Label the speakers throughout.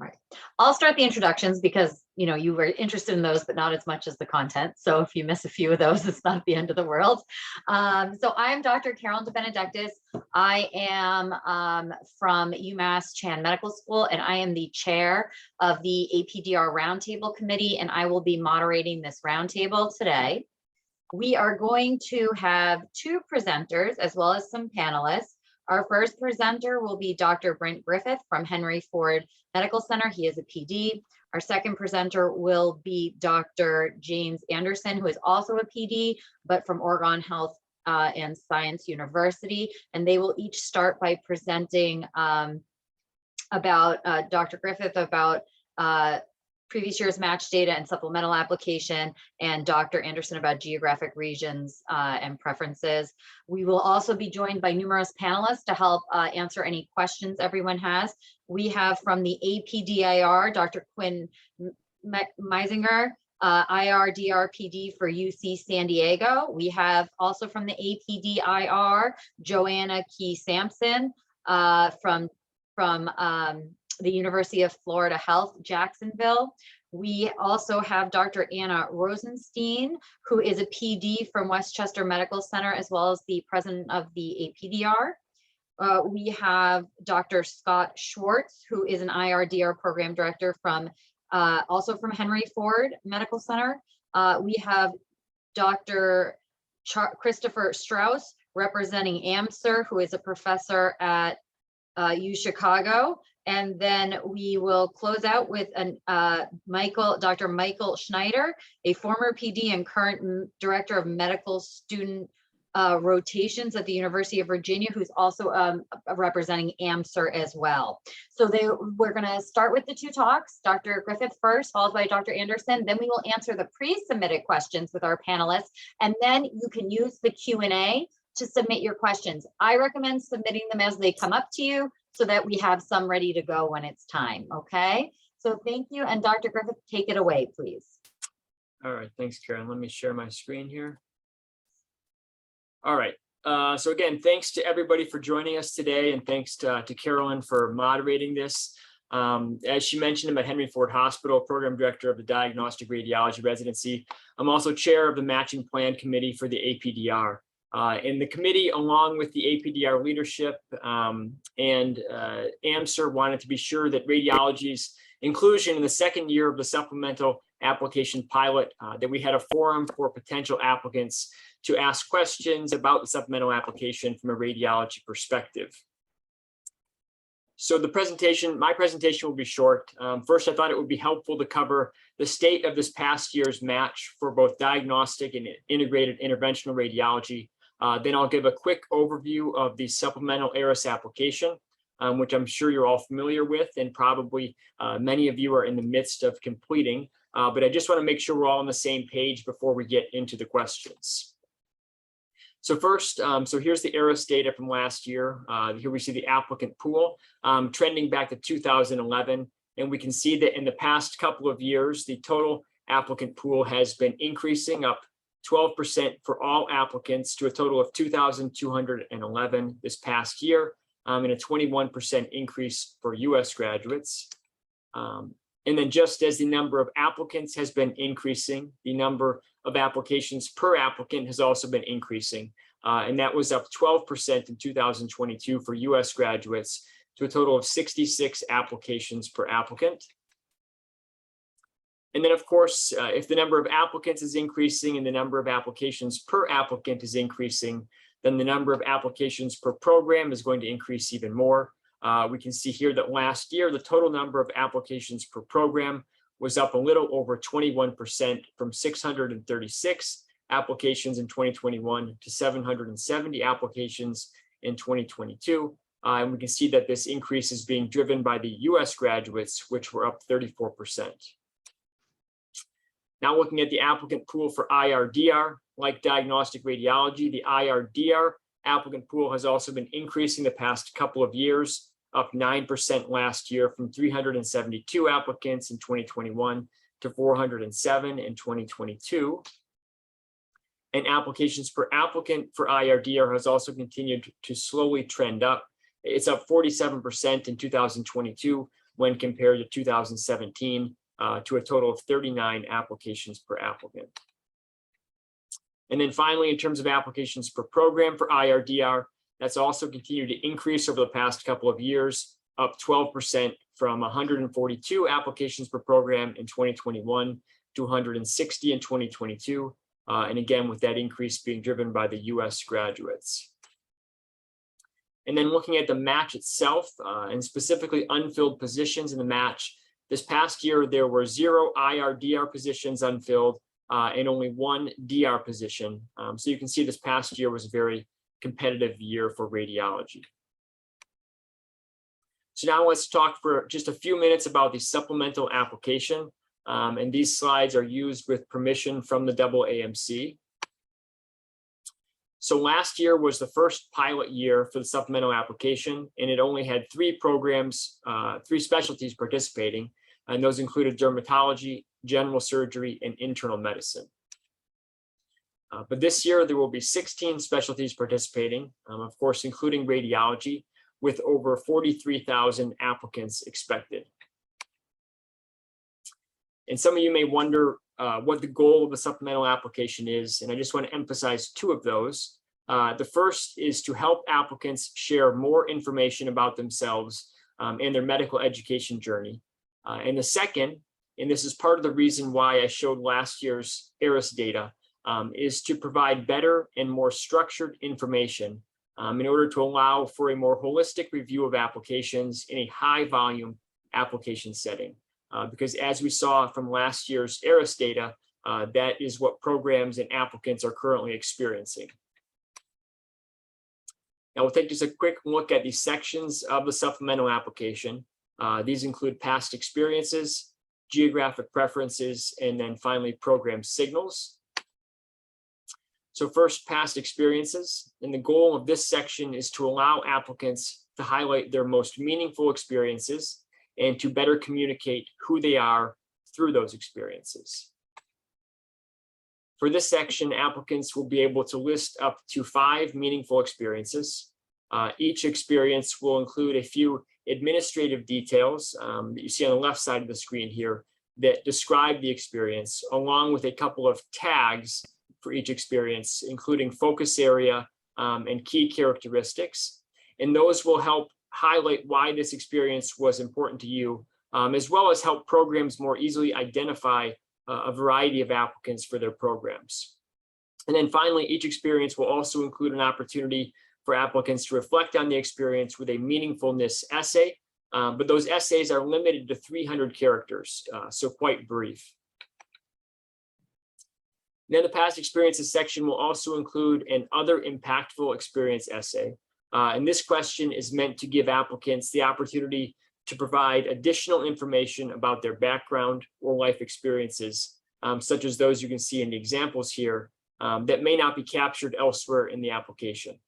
Speaker 1: Right. I'll start the introductions because, you were interested in those, but not as much as the content. So if you miss a few of those, it's not the end of the world. So I'm Dr. Carolyn DeBenedictis. I am from UMass Chan Medical School, and I am the chair of the APDR Roundtable Committee, and I will be moderating this roundtable today. We are going to have two presenters as well as some panelists. Our first presenter will be Dr. Brent Griffith from Henry Ford Medical Center. He is a PD. Our second presenter will be Dr. James Anderson, who is also a PD, but from Oregon Health and Science University. And they will each start by presenting about Dr. Griffith about previous year's match data and supplemental application, and Dr. Anderson about geographic regions and preferences. We will also be joined by numerous panelists to help answer any questions everyone has. We have from the APDR, Dr. Quinn Meisinger, IR/DR PD for UC San Diego. We have also from the APDIR, Joanna Kee-Sampson from the University of Florida Health, Jacksonville. We also have Dr. Anna Rozenshtein, who is a PD from Westchester Medical Center, as well as the president of the APDR. We have Dr. Scott Schwartz, who is an IR/DR program director from also from Henry Ford Medical Center. We have Dr. Christopher Straus, representing AMSR, who is a professor at U Chicago. And then we will close out with Dr. Michael Sneider, a former PD and current director of medical student rotations at the University of Virginia, who's also representing AMSR as well. So we're going to start with the two talks, Dr. Griffith first, followed by Dr. Anderson. Then we will answer the pre-submitted questions with our panelists, and then you can use the Q&A to submit your questions. I recommend submitting them as they come up to you, so that we have some ready to go when it's time, okay? So thank you, and Dr. Griffith, take it away, please.
Speaker 2: All right, thanks, Karen. Let me share my screen here. All right, so again, thanks to everybody for joining us today, and thanks to Carolyn for moderating this. As she mentioned, I'm at Henry Ford Hospital, Program Director of the Diagnostic Radiology Residency. I'm also chair of the Matching Plan Committee for the APDR. In the committee, along with the APDR leadership and AMSR, wanted to be sure that radiology's inclusion in the second year of the supplemental application pilot, that we had a forum for potential applicants to ask questions about the supplemental application from a radiology perspective. So my presentation will be short. First, I thought it would be helpful to cover the state of this past year's match for both diagnostic and integrated interventional radiology. Then I'll give a quick overview of the supplemental ERAS application, which I'm sure you're all familiar with, and probably many of you are in the midst of completing. But I just want to make sure we're all on the same page before we get into the questions. So first, so here's the ERAS data from last year. Here we see the applicant pool trending back to 2011. And we can see that in the past couple of years, the total applicant pool has been increasing up 12% for all applicants to a total of 2,211 this past year, and a 21% increase for US graduates. And then just as the number of applicants has been increasing, the number of applications per applicant has also been increasing. And that was up 12% in 2022 for US graduates to a total of 66 applications per applicant. And then, of course, if the number of applicants is increasing and the number of applications per applicant is increasing, then the number of applications per program is going to increase even more. We can see here that last year, the total number of applications per program was up a little over 21% from 636 applications in 2021 to 770 applications in 2022. And we can see that this increase is being driven by the US graduates, which were up 34%. Now looking at the applicant pool for IR/DR, like diagnostic radiology, the IR/DR applicant pool has also been increasing the past couple of years, up 9% last year from 372 applicants in 2021 to 407 in 2022. And applications per applicant for IR/DR has also continued to slowly trend up. It's up 47% in 2022 when compared to 2017, to a total of 39 applications per applicant. And then finally, in terms of applications per program for IRDR, that's also continued to increase over the past couple of years, up 12% from 142 applications per program in 2021 to 160 in 2022. And again, with that increase being driven by the US graduates. And then looking at the match itself, and specifically unfilled positions in the match, this past year, there were 0 IRDR positions unfilled and only 1 DR position. So you can see this past year was a very competitive year for radiology. So now let's talk for just a few minutes about the supplemental application. And these slides are used with permission from the AAMC. So last year was the first pilot year for the supplemental application, and it only had 3 programs, 3 specialties participating, and those included dermatology, general surgery, and internal medicine. But this year there will be 16 specialties participating, of course, including radiology, with over 43,000 applicants expected. And some of you may wonder what the goal of the supplemental application is, and I just want to emphasize 2 of those. The first is to help applicants share more information about themselves and their medical education journey. And the second, and this is part of the reason why I showed last year's ERAS data, is to provide better and more structured information in order to allow for a more holistic review of applications in a high volume application setting. Because as we saw from last year's ERAS data, that is what programs and applicants are currently experiencing. Now we'll take just a quick look at the sections of the supplemental application. These include past experiences, geographic preferences, and then finally program signals. So first, past experiences, and the goal of this section is to allow applicants to highlight their most meaningful experiences and to better communicate who they are through those experiences. For this section, applicants will be able to list up to 5 meaningful experiences. Each experience will include a few administrative details that you see on the left side of the screen here that describe the experience, along with a couple of tags for each experience, including focus area and key characteristics. And those will help highlight why this experience was important to you, as well as help programs more easily identify a variety of applicants for their programs. And then finally, each experience will also include an opportunity for applicants to reflect on the experience with a meaningfulness essay, but those essays are limited to 300 characters, so quite brief. Then the past experiences section will also include an other impactful experience essay. And this question is meant to give applicants the opportunity to provide additional information about their background or life experiences, such as those you can see in the examples here, that may not be captured elsewhere in the application.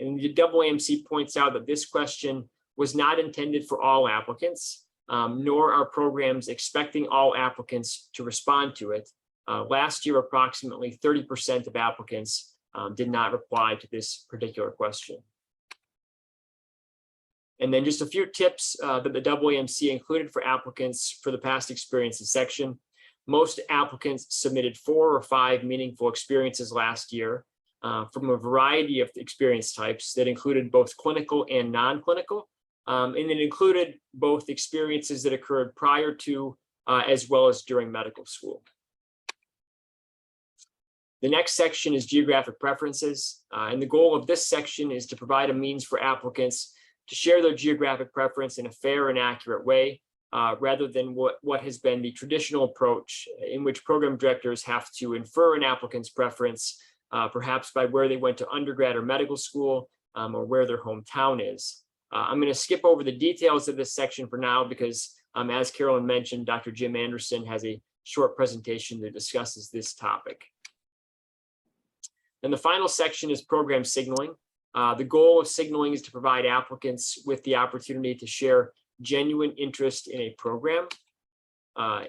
Speaker 2: And the AAMC points out that this question was not intended for all applicants, nor are programs expecting all applicants to respond to it. Last year, approximately 30% of applicants did not reply to this particular question. And then just a few tips that the AAMC included for applicants for the past experiences section. Most applicants submitted 4 or 5 meaningful experiences last year from a variety of experience types that included both clinical and non-clinical. And it included both experiences that occurred prior to as well as during medical school. The next section is geographic preferences. And the goal of this section is to provide a means for applicants to share their geographic preference in a fair and accurate way, rather than what has been the traditional approach in which program directors have to infer an applicant's preference, perhaps by where they went to undergrad or medical school, or where their hometown is. I'm going to skip over the details of this section for now because, as Carolyn mentioned, Dr. Jim Anderson has a short presentation that discusses this topic. And the final section is program signaling. The goal of signaling is to provide applicants with the opportunity to share genuine interest in a program.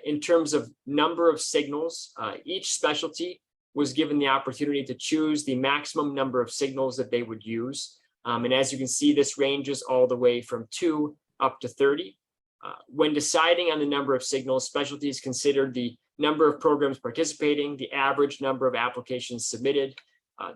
Speaker 2: In terms of number of signals, each specialty was given the opportunity to choose the maximum number of signals that they would use. And as you can see, this ranges all the way from 2 up to 30. When deciding on the number of signals, specialties considered the number of programs participating, the average number of applications submitted,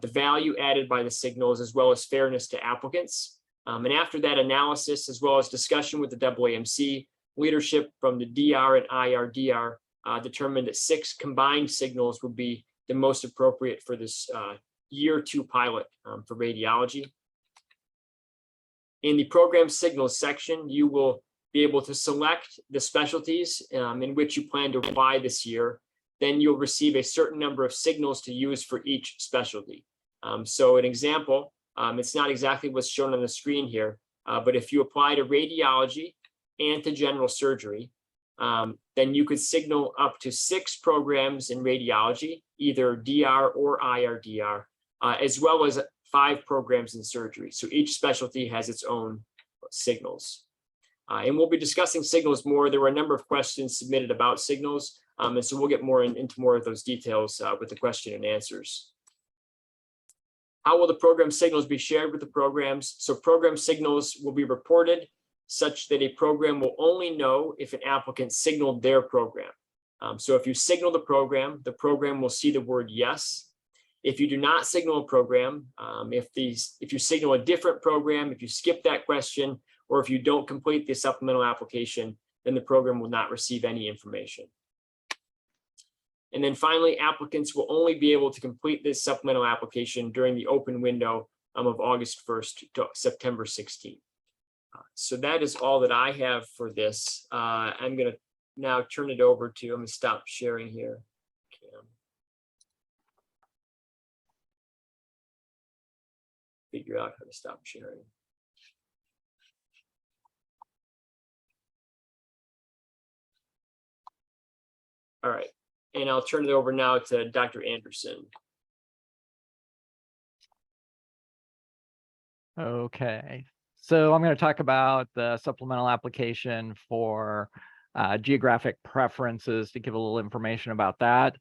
Speaker 2: the value added by the signals, as well as fairness to applicants. And after that analysis, as well as discussion with the AAMC, leadership from the DR and IRDR determined that 6 combined signals would be the most appropriate for this year 2 pilot for radiology. In the program signals section, you will be able to select the specialties in which you plan to apply this year. Then you'll receive a certain number of signals to use for each specialty. So an example, it's not exactly what's shown on the screen here, but if you apply to radiology and to general surgery, then you could signal up to 6 programs in radiology, either DR or IRDR, as well as 5 programs in surgery. So each specialty has its own signals. And we'll be discussing signals more. There were a number of questions submitted about signals, and so we'll get more into more of those details with the question and answers. How will the program signals be shared with the programs? So program signals will be reported such that a program will only know if an applicant signaled their program. So if you signal the program will see the word yes. If you do not signal a program, if you signal a different program, if you skip that question, or if you don't complete the supplemental application, then the program will not receive any information. And then finally, applicants will only be able to complete this supplemental application during the open window of August 1st to September 16th. So that is all that I have for this. I'm going to now turn it over to, I'm going to stop sharing here. Figure out how to stop sharing. All right, and I'll turn it over now to Dr. Anderson.
Speaker 3: Okay, so I'm going to talk about the supplemental application for geographic preferences to give a little information about that.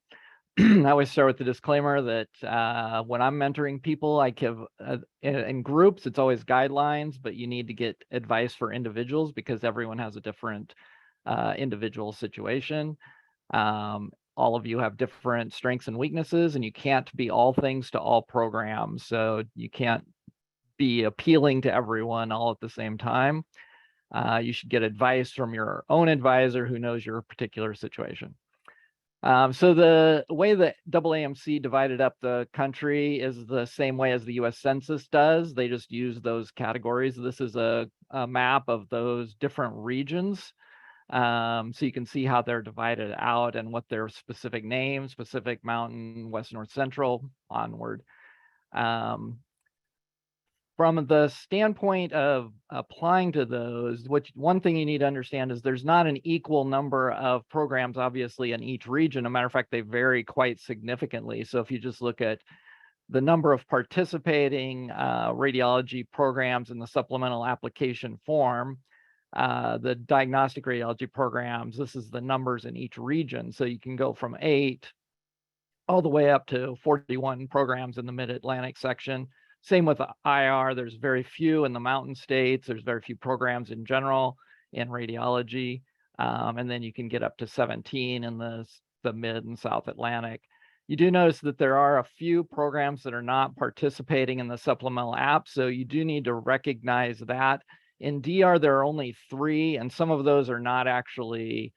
Speaker 3: I always start with the disclaimer that when I'm mentoring people, I give in groups, it's always guidelines, but you need to get advice for individuals because everyone has a different individual situation. All of you have different strengths and weaknesses, and you can't be all things to all programs. So you can't be appealing to everyone all at the same time. You should get advice from your own advisor who knows your particular situation. So the way that AAMC divided up the country is the same way as the US Census does. They just use those categories. This is a map of those different regions. So you can see how they're divided out and what their specific names, Pacific, Mountain, West, North, Central, onward. From the standpoint of applying to those, one thing you need to understand is there's not an equal number of programs, obviously, in each region. As a matter of fact, they vary quite significantly. So if you just look at the number of participating radiology programs in the supplemental application form, the diagnostic radiology programs, this is the numbers in each region. So you can go from 8 all the way up to 41 programs in the Mid-Atlantic section. Same with IR, there's very few in the mountain states. There's very few programs in general in radiology. And then you can get up to 17 in the Mid and South Atlantic. You do notice that there are a few programs that are not participating in the supplemental app. So you do need to recognize that. In DR, there are only 3, and some of those are not actually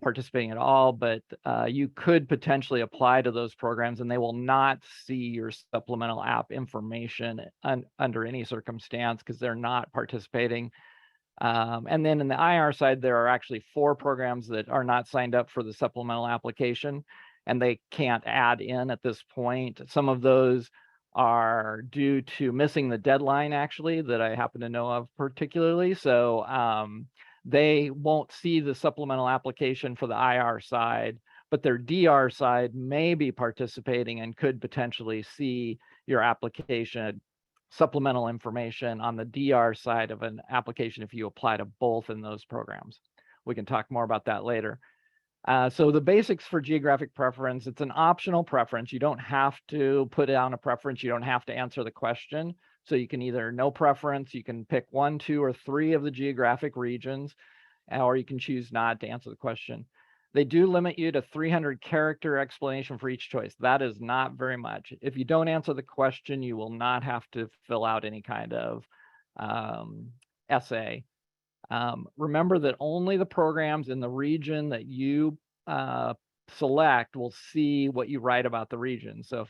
Speaker 3: participating at all, but you could potentially apply to those programs and they will not see your supplemental app information under any circumstance because they're not participating. And then in the IR side, there are actually 4 programs that are not signed up for the supplemental application and they can't add in at this point. Some of those are due to missing the deadline, actually, that I happen to know of particularly. So they won't see the supplemental application for the IR side, but their DR side may be participating and could potentially see your application supplemental information on the DR side of an application if you apply to both in those programs. We can talk more about that later. So the basics for geographic preference, it's an optional preference. You don't have to put down a preference. You don't have to answer the question. So you can either no preference, you can pick 1, 2, or 3 of the geographic regions. or you can choose not to answer the question. They do limit you to 300 character explanation for each choice. That is not very much. If you don't answer the question, you will not have to fill out any kind of essay. Remember that only the programs in the region that you select will see what you write about the region. So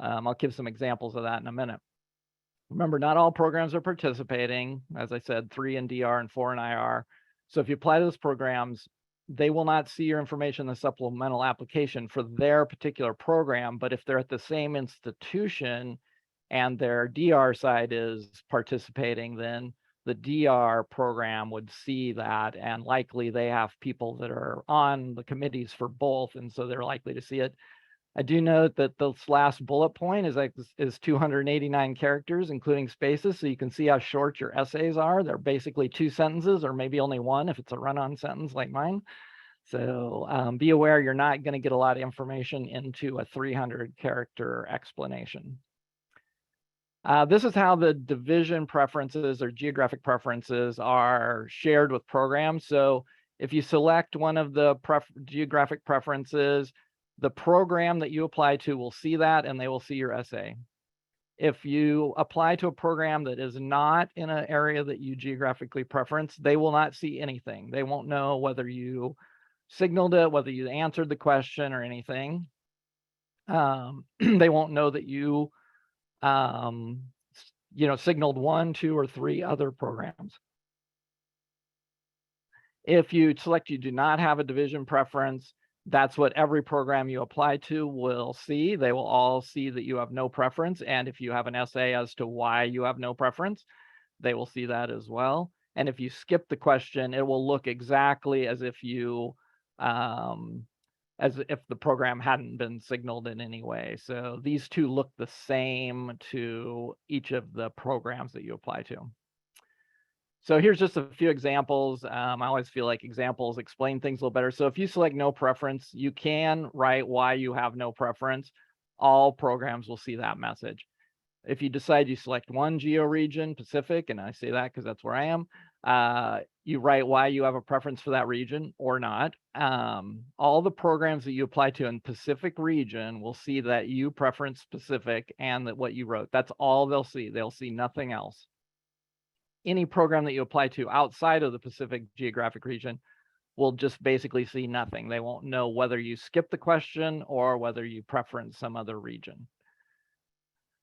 Speaker 3: I'll give some examples of that in a minute. Remember, not all programs are participating. As I said, 3 in DR and 4 in IR. So if you apply to those programs, they will not see your information in the supplemental application for their particular program. But if they're at the same institution and their DR side is participating, then the DR program would see that, and likely they have people that are on the committees for both, and so they're likely to see it. I do note that this last bullet point is 289 characters, including spaces, so you can see how short your essays are. They're basically 2 sentences, or maybe only 1 if it's a run-on sentence like mine. So be aware you're not going to get a lot of information into a 300-character explanation. This is how the division preferences or geographic preferences are shared with programs. So if you select one of the geographic preferences, the program that you apply to will see that, and they will see your essay. If you apply to a program that is not in an area that you geographically preference, they will not see anything. They won't know whether you signaled it, whether you answered the question or anything. They won't know that you, signaled 1, 2, or 3 other programs. If you select you do not have a division preference, that's what every program you apply to will see. They will all see that you have no preference. And if you have an essay as to why you have no preference, they will see that as well. And if you skip the question, it will look exactly as if you, as if the program hadn't been signaled in any way. So these two look the same to each of the programs that you apply to. So here's just a few examples. I always feel like examples explain things a little better. So if you select no preference, you can write why you have no preference. All programs will see that message. If you decide you select one geo region, Pacific, and I say that because that's where I am, you write why you have a preference for that region or not. All the programs that you apply to in Pacific region will see that you preference Pacific and that what you wrote. That's all they'll see. They'll see nothing else. Any program that you apply to outside of the Pacific geographic region will just basically see nothing. They won't know whether you skipped the question or whether you preference some other region.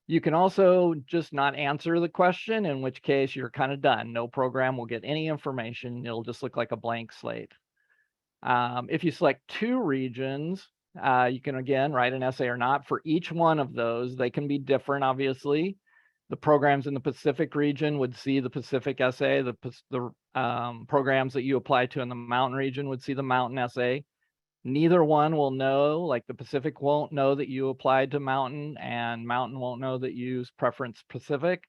Speaker 3: You can also just not answer the question, in which case you're kind of done. No program will get any information. It'll just look like a blank slate. If you select 2 regions, you can again write an essay or not. For each one of those, they can be different, obviously. The programs in the Pacific region would see the Pacific essay. The programs that you apply to in the Mountain region would see the Mountain essay. Neither one will know, like the Pacific won't know that you applied to Mountain, and Mountain won't know that you preference Pacific.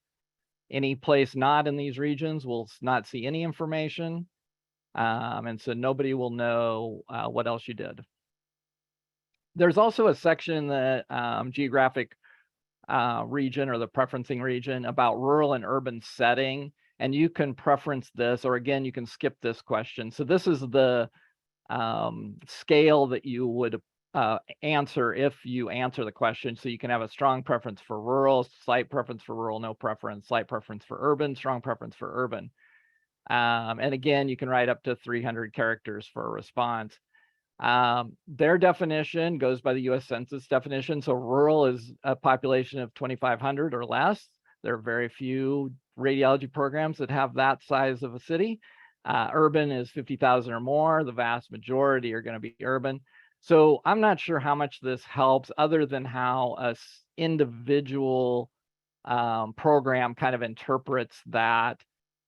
Speaker 3: Any place not in these regions will not see any information. And so nobody will know what else you did. There's also a section in the geographic region or the preferencing region about rural and urban setting, and you can preference this, or again, you can skip this question. So this is the scale that you would answer if you answer the question. So you can have a strong preference for rural, slight preference for rural, no preference, slight preference for urban, strong preference for urban. And again, you can write up to 300 characters for a response. Their definition goes by the US Census definition. So rural is a population of 2,500 or less. There are very few radiology programs that have that size of a city. Urban is 50,000 or more. The vast majority are going to be urban. So I'm not sure how much this helps other than how a individual program kind of interprets that.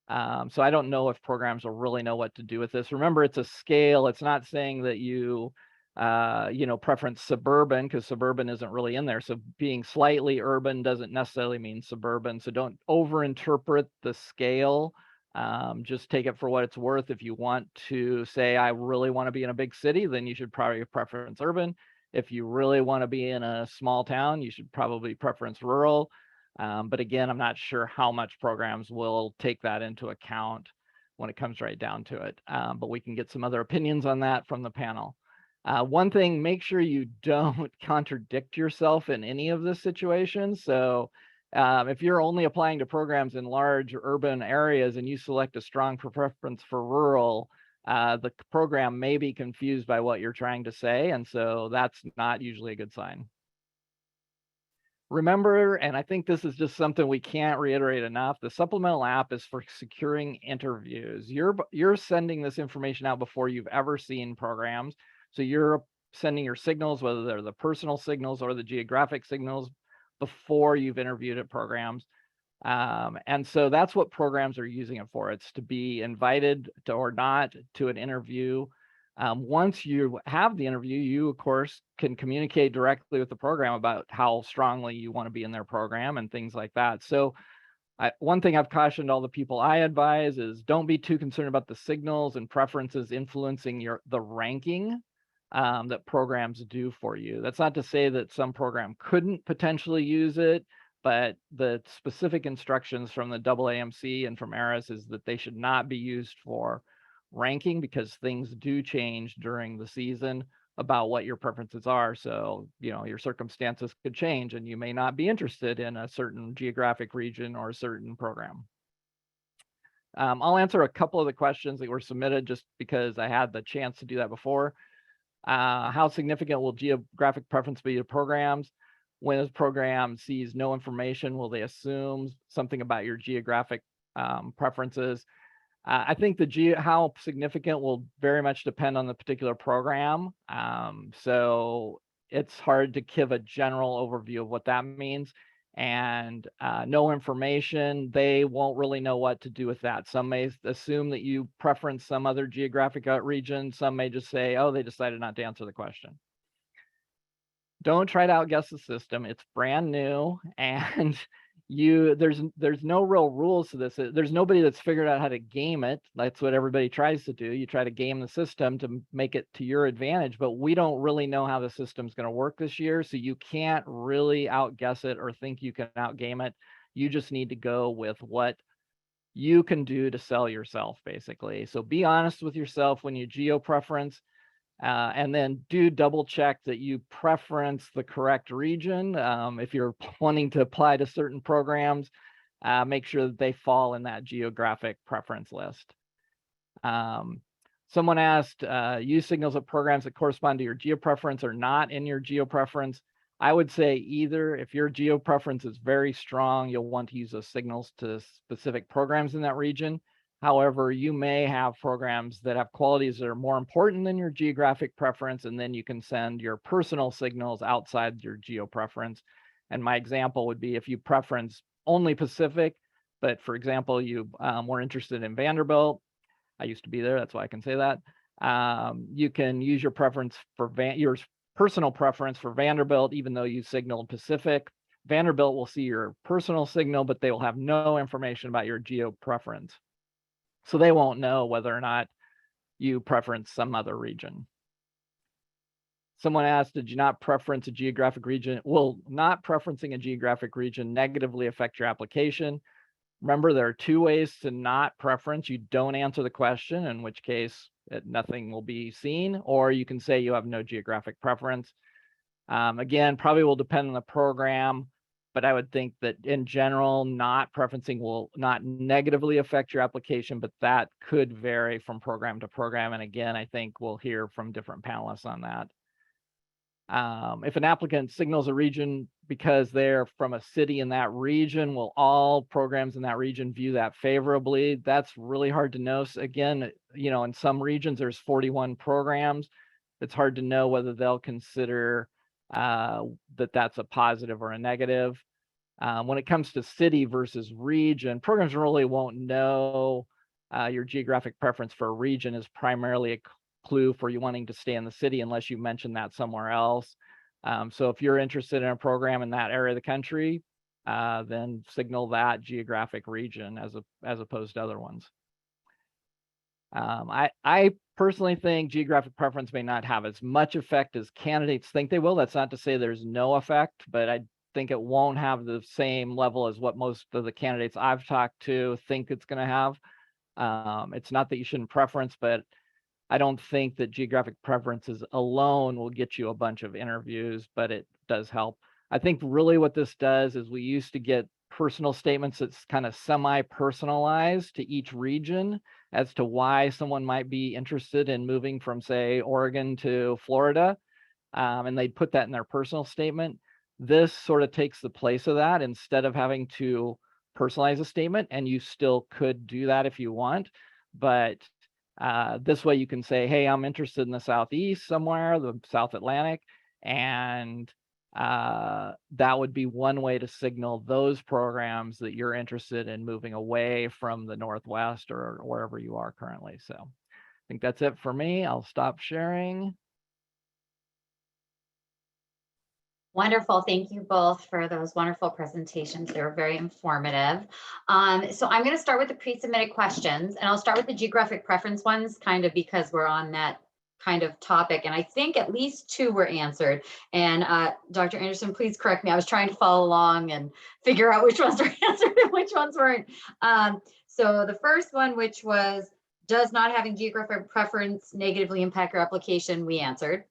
Speaker 3: So I don't know if programs will really know what to do with this. Remember, it's a scale. It's not saying that you, preference suburban, because suburban isn't really in there. So being slightly urban doesn't necessarily mean suburban. So don't overinterpret the scale. Just take it for what it's worth. If you want to say, I really want to be in a big city, then you should probably preference urban. If you really want to be in a small town, you should probably preference rural. But again, I'm not sure how much programs will take that into account when it comes right down to it. But we can get some other opinions on that from the panel. One thing, make sure you don't contradict yourself in any of this situation. So if you're only applying to programs in large urban areas and you select a strong preference for rural, the program may be confused by what you're trying to say. And so that's not usually a good sign. Remember, and I think this is just something we can't reiterate enough, the supplemental app is for securing interviews. You're sending this information out before you've ever seen programs. So you're sending your signals, whether they're the personal signals or the geographic signals, before you've interviewed at programs. And so that's what programs are using it for. It's to be invited to, or not to, an interview. Once you have the interview, you of course can communicate directly with the program about how strongly you want to be in their program and things like that. So one thing I've cautioned all the people I advise is don't be too concerned about the signals and preferences influencing the ranking that programs do for you. That's not to say that some program couldn't potentially use it, but the specific instructions from the AAMC and from ERAS is that they should not be used for ranking, because things do change during the season about what your preferences are. So, your circumstances could change and you may not be interested in a certain geographic region or a certain program. I'll answer a couple of the questions that were submitted just because I had the chance to do that before. How significant will geographic preference be to programs? When a program sees no information, will they assume something about your geographic preferences? I think how significant will very much depend on the particular program. So it's hard to give a general overview of what that means. And no information, they won't really know what to do with that. Some may assume that you preference some other geographic region. Some may just say, oh, they decided not to answer the question. Don't try to outguess the system. It's brand new, and there's no real rules to this. There's nobody that's figured out how to game it. That's what everybody tries to do. You try to game the system to make it to your advantage, but we don't really know how the system's going to work this year. So you can't really outguess it or think you can outgame it. You just need to go with what you can do to sell yourself, basically. So be honest with yourself when you geo-preference. And then do double check that you preference the correct region. If you're wanting to apply to certain programs, make sure that they fall in that geographic preference list. Someone asked, use signals of programs that correspond to your geo-preference or not in your geo-preference. I would say either. If your geo-preference is very strong, you'll want to use those signals to specific programs in that region. However, you may have programs that have qualities that are more important than your geographic preference, and then you can send your personal signals outside your geo-preference. And my example would be if you preference only Pacific, but for example, you were interested in Vanderbilt. I used to be there, that's why I can say that. You can use your preference for your personal preference for Vanderbilt, even though you signaled Pacific. Vanderbilt will see your personal signal, but they will have no information about your geo-preference. So they won't know whether or not you preference some other region. Someone asked, did you not preference a geographic region? Will not preferencing a geographic region negatively affect your application? Remember, there are two ways to not preference. You don't answer the question, in which case nothing will be seen, or you can say you have no geographic preference. Again, probably will depend on the program, but I would think that in general, not preferencing will not negatively affect your application, but that could vary from program to program. And again, I think we'll hear from different panelists on that. If an applicant signals a region because they're from a city in that region, will all programs in that region view that favorably? That's really hard to know. So again, in some regions, there's 41 programs. It's hard to know whether they'll consider that's a positive or a negative. When it comes to city versus region, programs really won't know your geographic preference for a region is primarily a clue for you wanting to stay in the city unless you mention that somewhere else. So if you're interested in a program in that area of the country, then signal that geographic region as opposed to other ones. I personally think geographic preference may not have as much effect as candidates think they will. That's not to say there's no effect, but I think it won't have the same level as what most of the candidates I've talked to think it's going to have. It's not that you shouldn't preference, but I don't think that geographic preferences alone will get you a bunch of interviews, but it does help. I think really what this does is we used to get personal statements that's kind of semi-personalized to each region as to why someone might be interested in moving from, say, Oregon to Florida, and they'd put that in their personal statement. This sort of takes the place of that instead of having to personalize a statement, and you still could do that if you want, but this way you can say, hey, I'm interested in the Southeast somewhere, the South Atlantic, and that would be one way to signal those programs that you're interested in moving away from the Northwest or wherever you are currently. So I think that's it for me. I'll stop sharing.
Speaker 1: Wonderful. Thank you both for those wonderful presentations. They were very informative. So I'm going to start with the pre-submitted questions, and I'll start with the geographic preference ones, kind of because we're on that kind of topic. And I think at least 2 were answered. And Dr. Anderson, please correct me. I was trying to follow along and figure out which ones were answered and which ones weren't. So the first one, which was, does not having geographic preference negatively impact your application? We answered.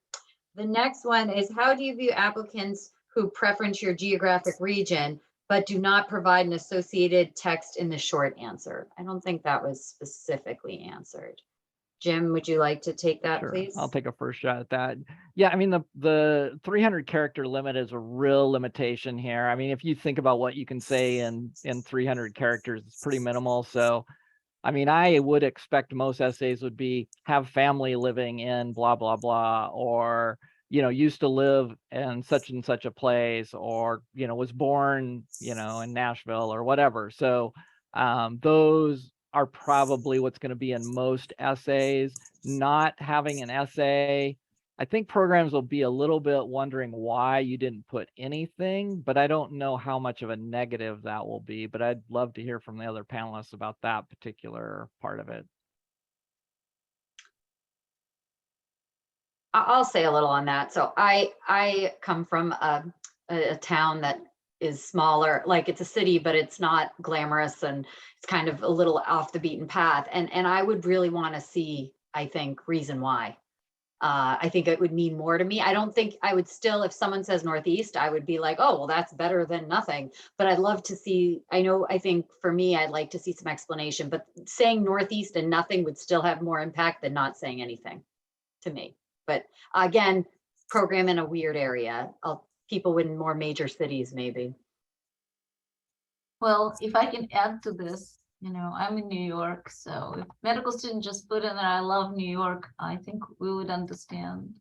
Speaker 1: The next one is, how do you view applicants who preference your geographic region, but do not provide an associated text in the short answer? I don't think that was specifically answered. Jim, would you like to take that,
Speaker 3: Sure,
Speaker 1: please?
Speaker 3: I'll take a first shot at that. Yeah, I mean, the 300 character limit is a real limitation here. I mean, if you think about what you can say in 300 characters, it's pretty minimal. So I mean, I would expect most essays would be have family living in blah, blah, blah, or, you know, used to live in such and such a place, or, you know, was born, you know, in Nashville or whatever. So those are probably what's going to be in most essays. Not having an essay, I think programs will be a little bit wondering why you didn't put anything, but I don't know how much of a negative that will be, but I'd love to hear from the other panelists about that particular part of it.
Speaker 1: I'll say a little on that. So I come from a town that is smaller, like it's a city, but it's not glamorous, and it's kind of a little off the beaten path. And I would really want to see, I think, reason why. I think it would mean more to me. I don't think I would still, if someone says Northeast, I would be like, oh, well, that's better than nothing. But I'd love to see, I think for me, I'd like to see some explanation, but saying Northeast and nothing would still have more impact than not saying anything to me. But again, program in a weird area. People in more major cities, maybe.
Speaker 4: Well, if I can add to this, you know, I'm in New York, so if medical students just put in that I love New York, I think we would understand.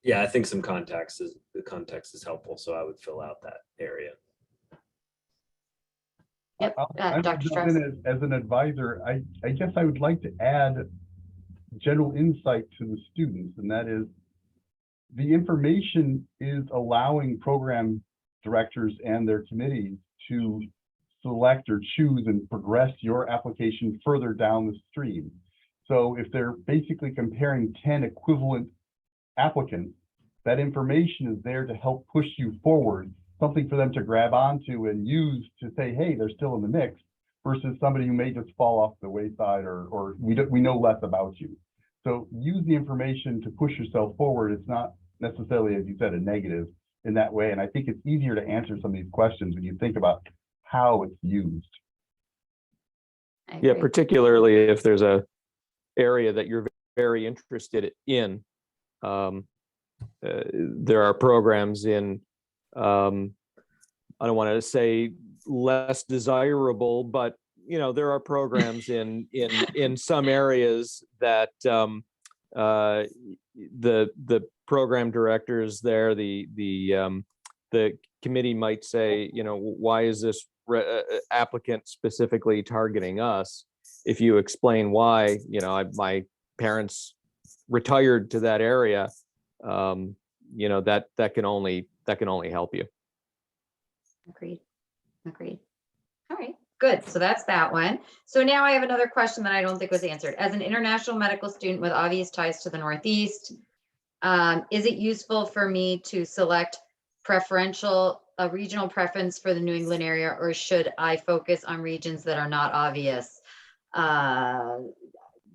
Speaker 5: Yeah, I think some context is helpful, so I would fill out that area.
Speaker 1: Yep,
Speaker 6: I'm
Speaker 1: Dr. Strauss.
Speaker 6: as an advisor, I guess I would like to add general insight to the students, and that is the information is allowing program directors and their committees to select or choose and progress your application further down the stream. So if they're basically comparing 10 equivalent applicants, that information is there to help push you forward, something for them to grab onto and use to say, hey, they're still in the mix, versus somebody who may just fall off the wayside, or we know less about you. So use the information to push yourself forward. It's not necessarily, as you said, a negative in that way. And I think it's easier to answer some of these questions when you think about how it's used.
Speaker 7: Yeah, particularly if there's a area that you're very interested in. There are programs in, I don't want to say less desirable, but you know, there are programs in some areas that the program directors there, the committee might say, you know, why is this applicant specifically targeting us? If you explain why, you know, my parents retired to that area, you know, that can only help you.
Speaker 1: Agreed. All right, good. So that's that one. So now I have another question that I don't think was answered. As an international medical student with obvious ties to the Northeast, is it useful for me to select preferential a regional preference for the New England area, or should I focus on regions that are not obvious?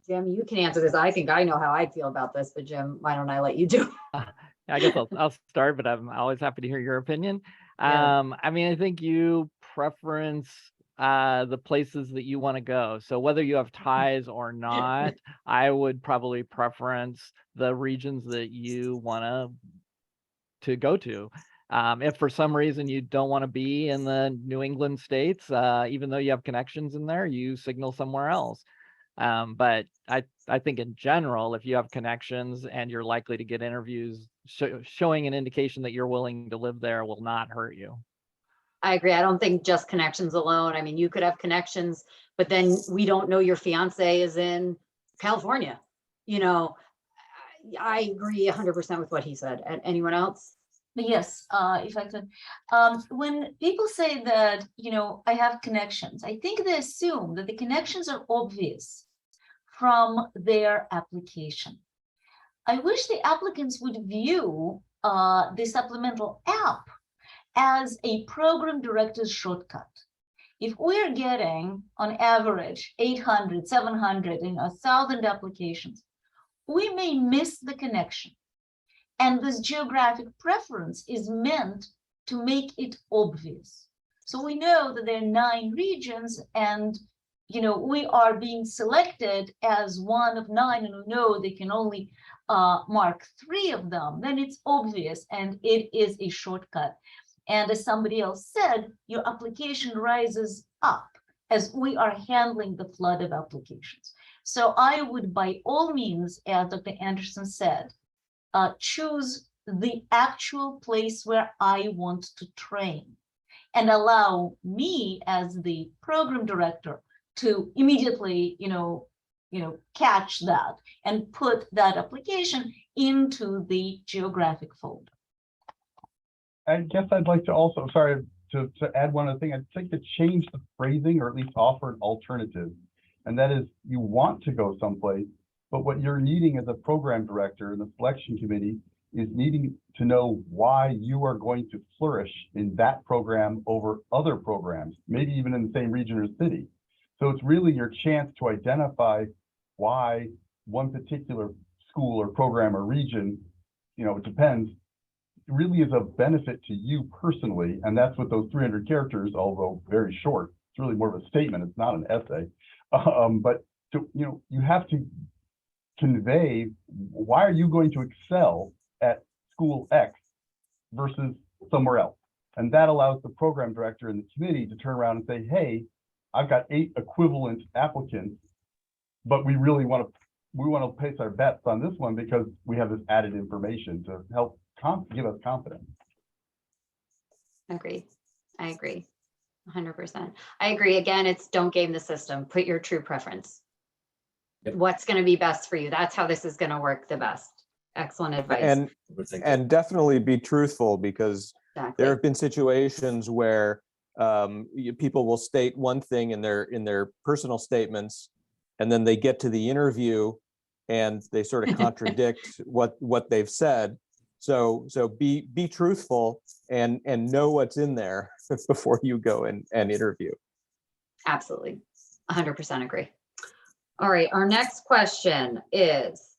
Speaker 1: Jim, you can answer this. I think I know how I feel about this, but Jim, why don't I let you do?
Speaker 3: I guess I'll start, but I'm always happy to hear your opinion.
Speaker 1: Yeah.
Speaker 3: I mean, I think you preference the places that you want to go. So whether you have ties or not, I would probably preference the regions that you want to go to. If for some reason you don't want to be in the New England states, even though you have connections in there, you signal somewhere else. But I think in general, if you have connections and you're likely to get interviews, showing an indication that you're willing to live there will not hurt you.
Speaker 1: I agree. I don't think just connections alone. I mean, you could have connections, but then we don't know your fiance is in California. You know, I agree 100% with what he said. And anyone else?
Speaker 4: Yes, if I could. When people say that, you know, I have connections, I think they assume that the connections are obvious from their application. I wish the applicants would view the supplemental app as a program director's shortcut. If we're getting on average 800, 700, 1,000 applications, we may miss the connection. And this geographic preference is meant to make it obvious. So we know that there are 9 regions, and you know, we are being selected as one of 9, and we know they can only mark 3 of them. Then it's obvious, and it is a shortcut. And as somebody else said, your application rises up as we are handling the flood of applications. So I would, by all means, as Dr. Anderson said, choose the actual place where I want to train, and allow me as the program director to immediately, catch that and put that application into the geographic folder.
Speaker 6: I guess I'd like to also, sorry, to add one other thing. I'd like to change the phrasing, or at least offer an alternative. And that is, you want to go someplace, but what you're needing as a program director in the selection committee is needing to know why you are going to flourish in that program over other programs, maybe even in the same region or city. So it's really your chance to identify why one particular school or program or region, it depends, really is of benefit to you personally. And that's what those 300 characters, although very short, it's really more of a statement. It's not an essay. But you have to convey, why are you going to excel at school X versus somewhere else? And that allows the program director and the committee to turn around and say, hey, I've got 8 equivalent applicants, but we really want to place our bets on this one because we have this added information to help give us confidence.
Speaker 1: Agreed. I agree 100%. I agree. Again, it's don't game the system. Put your true preference.
Speaker 5: Yep.
Speaker 1: What's going to be best for you? That's how this is going to work the best. Excellent advice.
Speaker 7: And definitely be truthful, because
Speaker 1: Exactly.
Speaker 7: there have been situations where people will state one thing in their personal statements, and then they get to the interview and they sort of contradict what they've said. So be truthful and know what's in there before you go and interview.
Speaker 1: Absolutely. 100% agree. All right. Our next question is,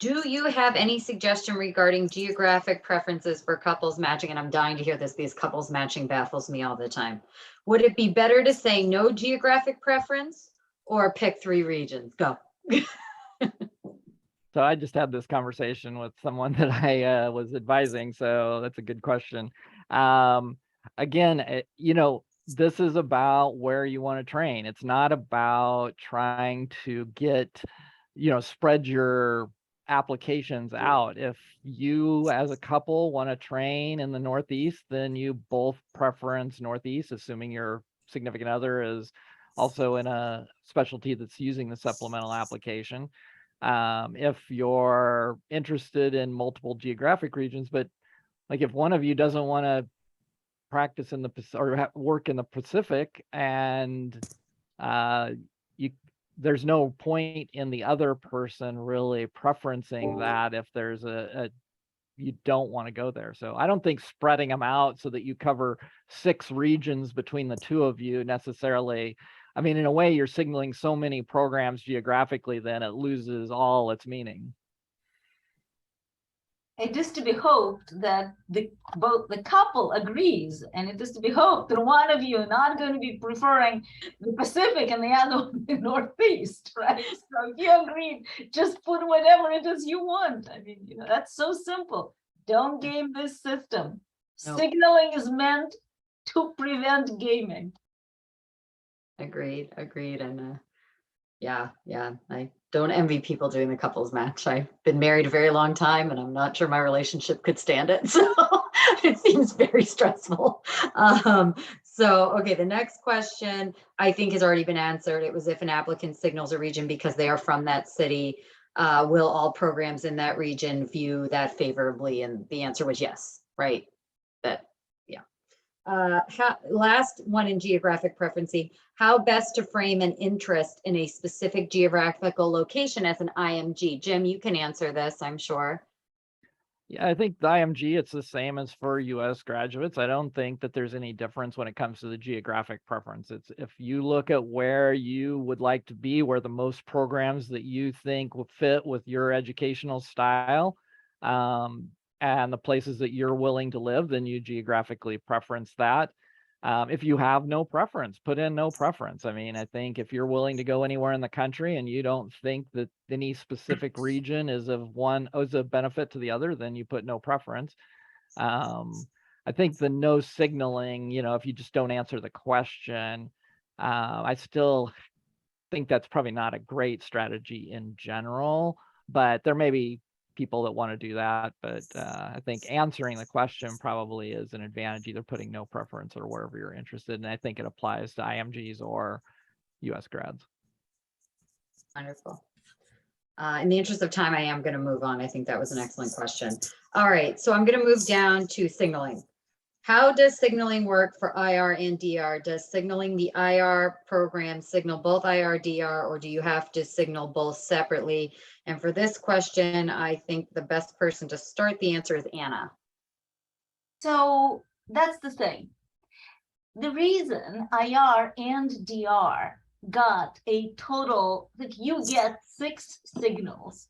Speaker 1: do you have any suggestion regarding geographic preferences for couples matching? And I'm dying to hear this because couples matching baffles me all the time. Would it be better to say no geographic preference or pick 3 regions? Go.
Speaker 3: So I just had this conversation with someone that I was advising. So that's a good question. Again, this is about where you want to train. It's not about trying to get, spread your applications out. If you as a couple want to train in the Northeast, then you both preference Northeast, assuming your significant other is also in a specialty that's using the supplemental application. If you're interested in multiple geographic regions, but like if one of you doesn't want to practice in the or work in the Pacific, and there's no point in the other person really preferencing that if there's a you don't want to go there. So I don't think spreading them out so that you cover 6 regions between the two of you necessarily. I mean, in a way, you're signaling so many programs geographically, then it loses all its meaning.
Speaker 4: It is to be hoped that both the couple agrees, and it is to be hoped that one of you not going to be preferring the Pacific and the other the Northeast, right? So if you agreed, just put whatever it is you want. I mean, that's so simple. Don't game this system.
Speaker 1: Nope.
Speaker 4: Signaling is meant to prevent gaming.
Speaker 1: Agreed. And yeah, I don't envy people doing the couples match. I've been married a very long time and I'm not sure my relationship could stand it. So it seems very stressful. Okay, the next question I think has already been answered. It was if an applicant signals a region because they are from that city, will all programs in that region view that favorably? And the answer was yes, right? Last one in geographic preferencing, how best to frame an interest in a specific geographical location as an IMG? Jim, you can answer this, I'm sure.
Speaker 3: Yeah, I think the IMG, it's the same as for US graduates. I don't think that there's any difference when it comes to the geographic preference. It's if you look at where you would like to be, where the most programs that you think will fit with your educational style, and the places that you're willing to live, then you geographically preference that. If you have no preference, put in no preference. I mean, I think if you're willing to go anywhere in the country and you don't think that any specific region is a benefit to the other, then you put no preference. I think the no signaling, if you just don't answer the question, I still think that's probably not a great strategy in general, but there may be people that want to do that, but I think answering the question probably is an advantage, either putting no preference or wherever you're interested. And I think it applies to IMGs or US grads.
Speaker 1: Wonderful. In the interest of time, I am going to move on. I think that was an excellent question. All right, so I'm going to move down to signaling. How does signaling work for IR and DR? Does signaling the IR program signal both IR, DR, or do you have to signal both separately? And for this question, I think the best person to start the answer is Anna.
Speaker 4: So that's the thing. The reason IR and DR got a total, that you get 6 signals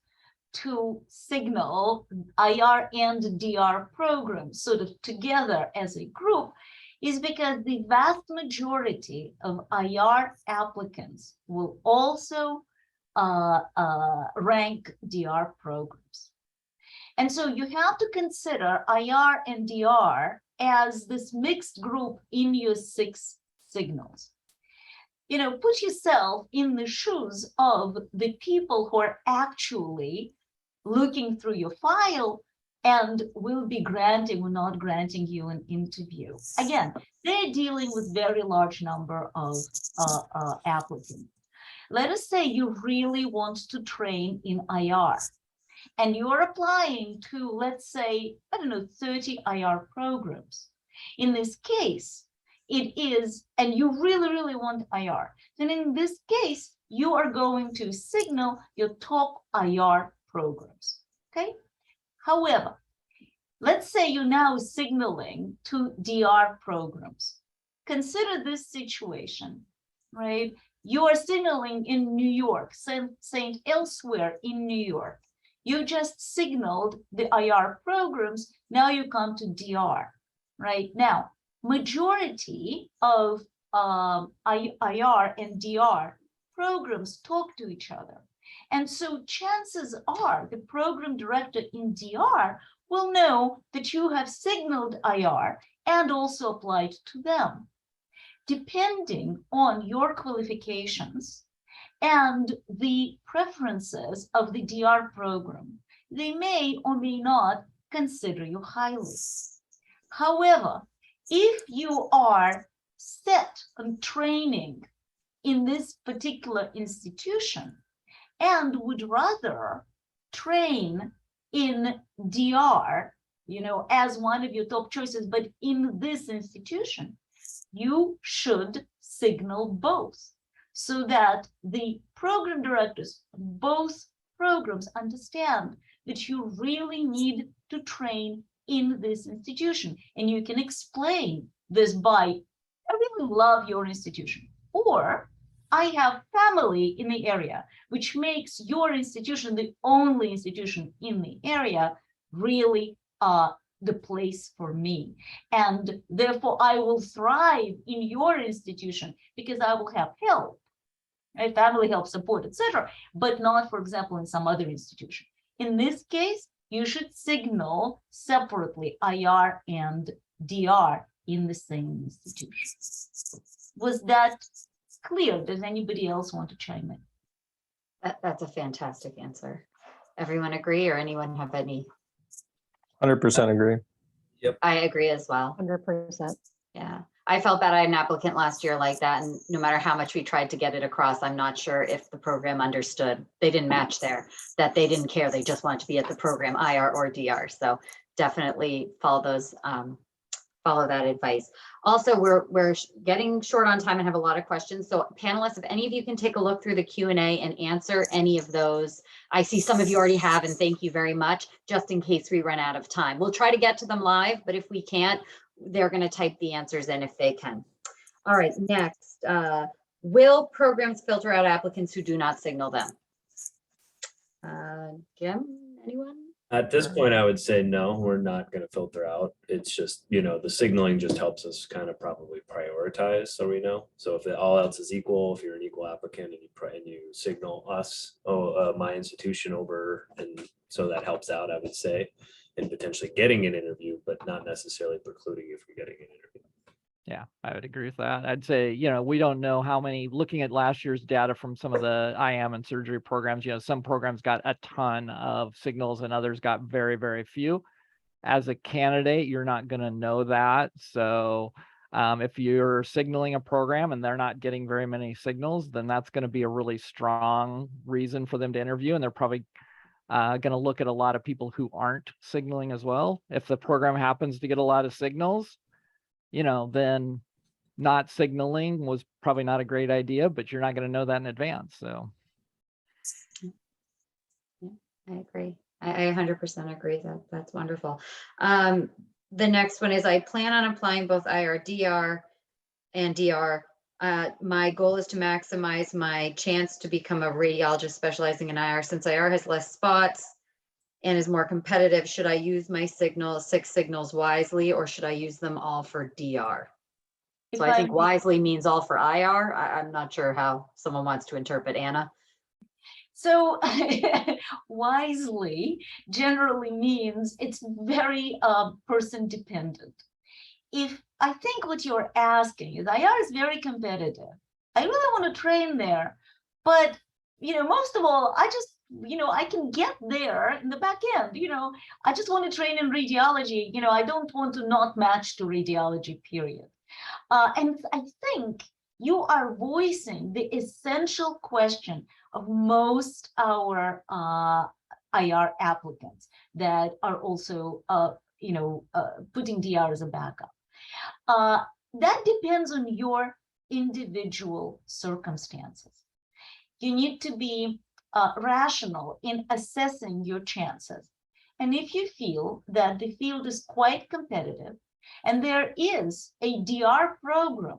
Speaker 4: to signal IR and DR programs sort of together as a group, is because the vast majority of IR applicants will also rank DR programs. And so you have to consider IR and DR as this mixed group in your 6 signals. Put yourself in the shoes of the people who are actually looking through your file and will be granting or not granting you an interview. Again, they're dealing with very large number of applicants. Let us say you really want to train in IR and you're applying to, let's say, 30 IR programs. In this case, it is, and you really, really want IR, then in this case, you are going to signal your top IR programs, okay? However, let's say you're now signaling to DR programs. Consider this situation, right? You are signaling in New York, saying elsewhere in New York. You just signaled the IR programs, now you come to DR, right? Now, majority of IR and DR programs talk to each other. And so chances are the program director in DR will know that you have signaled IR and also applied to them. Depending on your qualifications and the preferences of the DR program, they may or may not consider you highly. However, if you are set on training in this particular institution and would rather train in DR, as one of your top choices, but in this institution, you should signal both so that the program directors, both programs, understand that you really need to train in this institution. And you can explain this by, I really love your institution, or I have family in the area, which makes your institution the only institution in the area really the place for me. And therefore, I will thrive in your institution because I will have help, right? Family help, support, etc., but not, for example, in some other institution. In this case, you should signal separately IR and DR in the same institution. Was that clear? Does anybody else want to chime in?
Speaker 1: That's a fantastic answer. Everyone agree, or anyone have any?
Speaker 7: 100% agree.
Speaker 1: I agree as well.
Speaker 8: 100%.
Speaker 1: Yeah, I felt bad. I had an applicant last year like that, and no matter how much we tried to get it across, I'm not sure if the program understood. They didn't match there, that they didn't care. They just wanted to be at the program, IR or DR. So definitely follow those, follow that advice. Also, we're getting short on time and have a lot of questions. So panelists, if any of you can take a look through the Q&A and answer any of those. I see some of you already have, and thank you very much, just in case we run out of time. We'll try to get to them live, but if we can't, they're going to type the answers in if they can. All right, next, will programs filter out applicants who do not signal them? Jim, anyone?
Speaker 5: At this point, I would say no, we're not going to filter out. It's just, you know, the signaling just helps us kind of probably prioritize, so we know. So if all else is equal, if you're an equal applicant and you signal us, my institution over, and so that helps out, I would say, in potentially getting an interview, but not necessarily precluding you from getting an interview.
Speaker 3: Yeah, I would agree with that. I'd say, you know, we don't know how many, looking at last year's data from some of the IM and surgery programs, you know, some programs got a ton of signals and others got very, very few. As a candidate, you're not going to know that. So if you're signaling a program and they're not getting very many signals, then that's going to be a really strong reason for them to interview. And they're probably going to look at a lot of people who aren't signaling as well. If the program happens to get a lot of signals, you know, then not signaling was probably not a great idea, but you're not going to know that in advance. So
Speaker 1: yeah, I agree. I 100% agree. That's wonderful. The next one is, I plan on applying both IR, and DR. My goal is to maximize my chance to become a radiologist specializing in IR. Since IR has less spots and is more competitive, should I use my 6 signals wisely, or should I use them all for DR? So I think wisely means all for IR. I'm not sure how someone wants to interpret. Anna?
Speaker 4: So wisely generally means it's very person dependent. If I think what you're asking is, IR is very competitive. I really want to train there, but you know, most of all, I just, you know, I can get there in the back end. You know, I just want to train in radiology. You know, I don't want to not match to radiology, period. And I think you are voicing the essential question of most our IR applicants that are also, you know, putting DR as a backup. That depends on your individual circumstances. You need to be rational in assessing your chances. And if you feel that the field is quite competitive and there is a DR program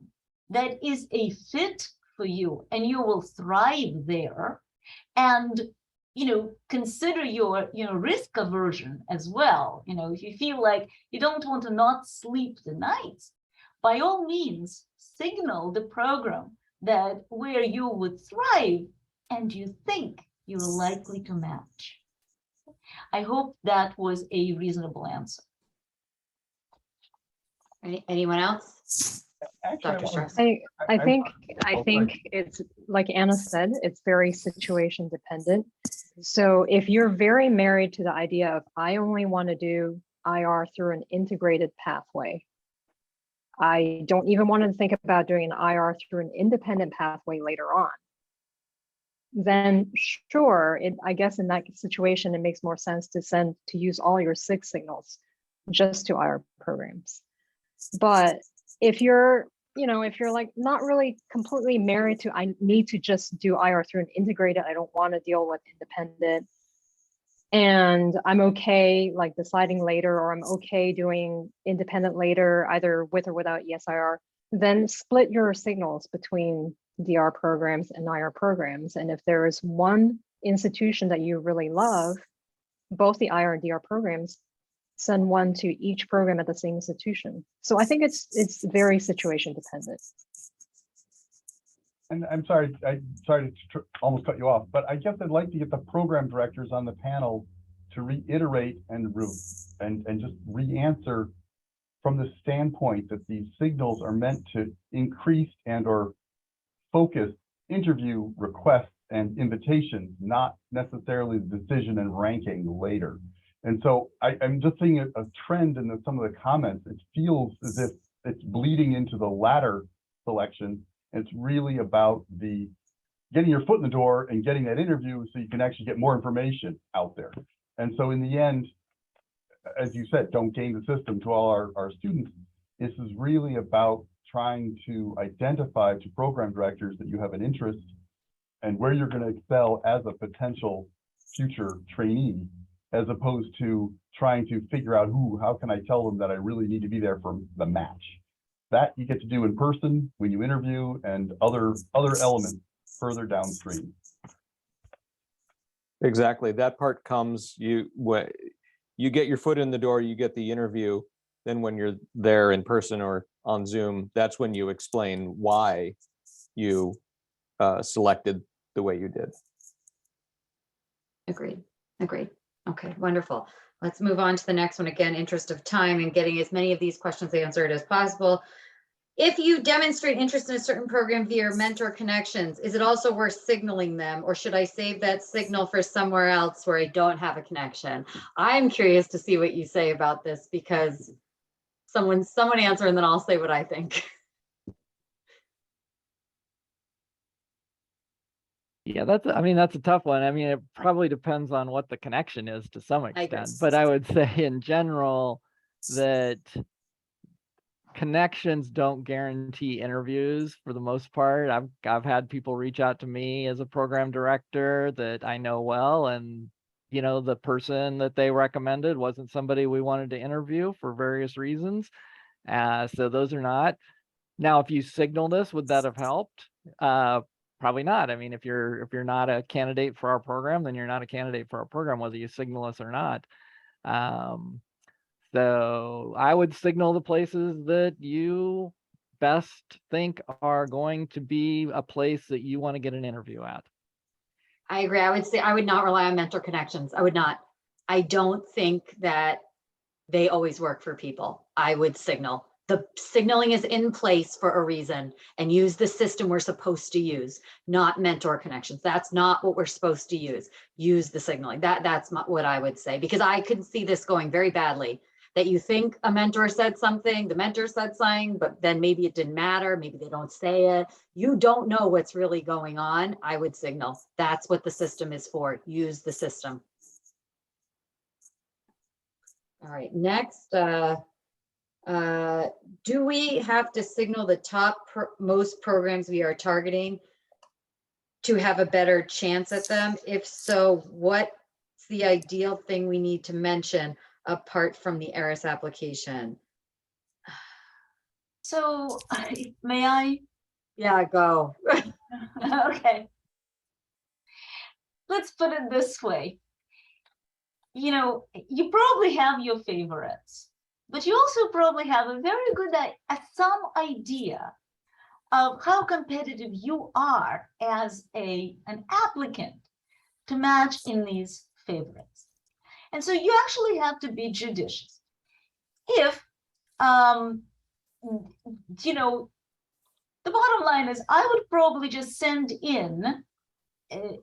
Speaker 4: that is a fit for you and you will thrive there, and you know, consider your, you know, risk aversion as well. You know, if you feel like you don't want to not sleep the nights, by all means, signal the program that where you would thrive and you think you're likely to match. I hope that was a reasonable answer.
Speaker 1: Anyone else? Dr. Strauss.
Speaker 8: I think it's like Anna said, it's very situation dependent. So if you're very married to the idea of, I only want to do IR through an integrated pathway, I don't even want to think about doing an IR through an independent pathway later on, then sure, I guess in that situation, it makes more sense to use all your 6 signals just to IR programs. But if you're, you know, if you're like not really completely married to, I need to just do IR through an integrated, I don't want to deal with independent, and I'm okay like deciding later, or I'm okay doing independent later, either with or without ESIR, then split your signals between DR programs and IR programs. And if there is one institution that you really love, both the IR and DR programs, send one to each program at the same institution. So I think it's very situation dependent.
Speaker 6: And I'm sorry, sorry to almost cut you off, but I guess I'd like to get the program directors on the panel to reiterate and just re-answer from the standpoint that these signals are meant to increase and or focus interview requests and invitations, not necessarily the decision and ranking later. And so I'm just seeing a trend in some of the comments. It feels as if it's bleeding into the latter selection. It's really about the getting your foot in the door and getting that interview so you can actually get more information out there. And so in the end, as you said, don't game the system to all our students. This is really about trying to identify to program directors that you have an interest and where you're going to excel as a potential future trainee, as opposed to trying to figure out how can I tell them that I really need to be there for the match. That you get to do in person when you interview and other elements further downstream.
Speaker 7: Exactly. That part comes, you get your foot in the door, you get the interview. Then when you're there in person or on Zoom, that's when you explain why you selected the way you did.
Speaker 1: Agreed. Okay, wonderful. Let's move on to the next one. Again, interest of time and getting as many of these questions answered as possible. If you demonstrate interest in a certain program via mentor connections, is it also worth signaling them, or should I save that signal for somewhere else where I don't have a connection? I'm curious to see what you say about this, because someone answer and then I'll say what I think.
Speaker 3: Yeah, that's a tough one. I mean, it probably depends on what the connection is to some extent, but I would say in general that connections don't guarantee interviews for the most part. I've had people reach out to me as a program director that I know well, and the person that they recommended wasn't somebody we wanted to interview for various reasons. So those are not. Now, if you signaled us, would that have helped? Probably not. I mean, if you're not a candidate for our program, then you're not a candidate for our program, whether you signal us or not. So I would signal the places that you best think are going to be a place that you want to get an interview at.
Speaker 1: I agree. I would say I would not rely on mentor connections. I would not. I don't think that they always work for people. I would signal. The signaling is in place for a reason, and use the system we're supposed to use, not mentor connections. That's not what we're supposed to use. Use the signaling. That's what I would say, because I could see this going very badly, that you think a mentor said something, the mentor said something, but then maybe it didn't matter. Maybe they don't say it. You don't know what's really going on. I would signal. That's what the system is for. Use the system. All right, next, do we have to signal the top most programs we are targeting to have a better chance at them? If so, what's the ideal thing we need to mention apart from the ERAS application?
Speaker 4: So may I?
Speaker 1: Yeah, go.
Speaker 4: Okay. Let's put it this way. You probably have your favorites, but you also probably have a very good some idea of how competitive you are as an applicant to match in these favorites. And so you actually have to be judicious. If, the bottom line is I would probably just send in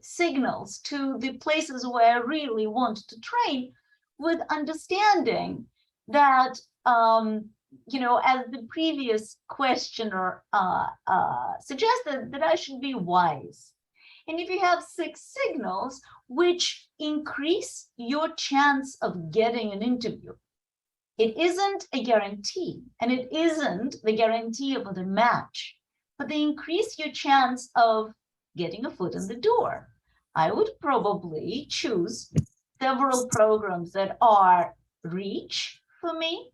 Speaker 4: signals to the places where I really want to train, with understanding that, as the previous questioner suggested, that I should be wise. And if you have 6 signals which increase your chance of getting an interview, it isn't a guarantee, and it isn't the guarantee of the match, but they increase your chance of getting a foot in the door. I would probably choose several programs that are reach for me,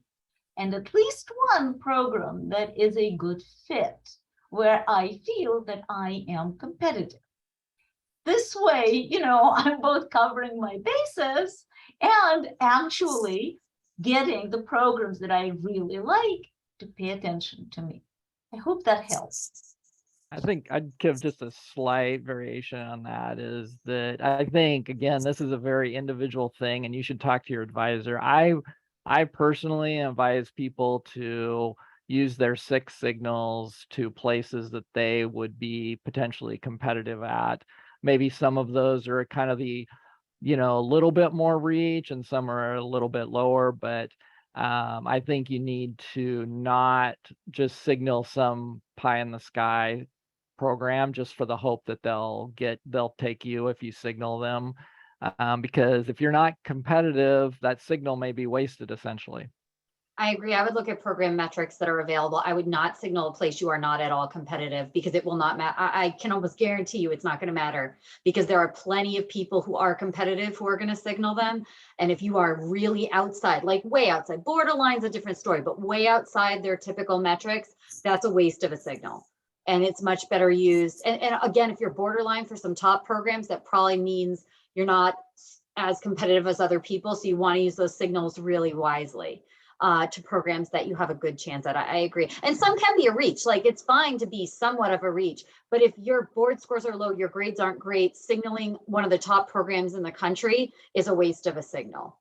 Speaker 4: and at least one program that is a good fit, where I feel that I am competitive. This way, I'm both covering my bases and actually getting the programs that I really like to pay attention to me. I hope that helps.
Speaker 3: I think I'd give just a slight variation on that, is that I think, again, this is a very individual thing and you should talk to your advisor. I personally advise people to use their 6 signals to places that they would be potentially competitive at. Maybe some of those are kind of the, a little bit more reach and some are a little bit lower, but I think you need to not just signal some pie in the sky program just for the hope that they'll take you if you signal them. Because if you're not competitive, that signal may be wasted essentially.
Speaker 1: I agree. I would look at program metrics that are available. I would not signal a place you are not at all competitive, because it will not matter. I can almost guarantee you it's not going to matter, because there are plenty of people who are competitive who are going to signal them. And if you are really outside, like way outside, borderline's a different story, but way outside their typical metrics, that's a waste of a signal. And it's much better used. And again, if you're borderline for some top programs, that probably means you're not as competitive as other people. So you want to use those signals really wisely. To programs that you have a good chance at. I agree. And some can be a reach. Like, it's fine to be somewhat of a reach, but if your board scores are low, your grades aren't great, signaling one of the top programs in the country is a waste of a signal.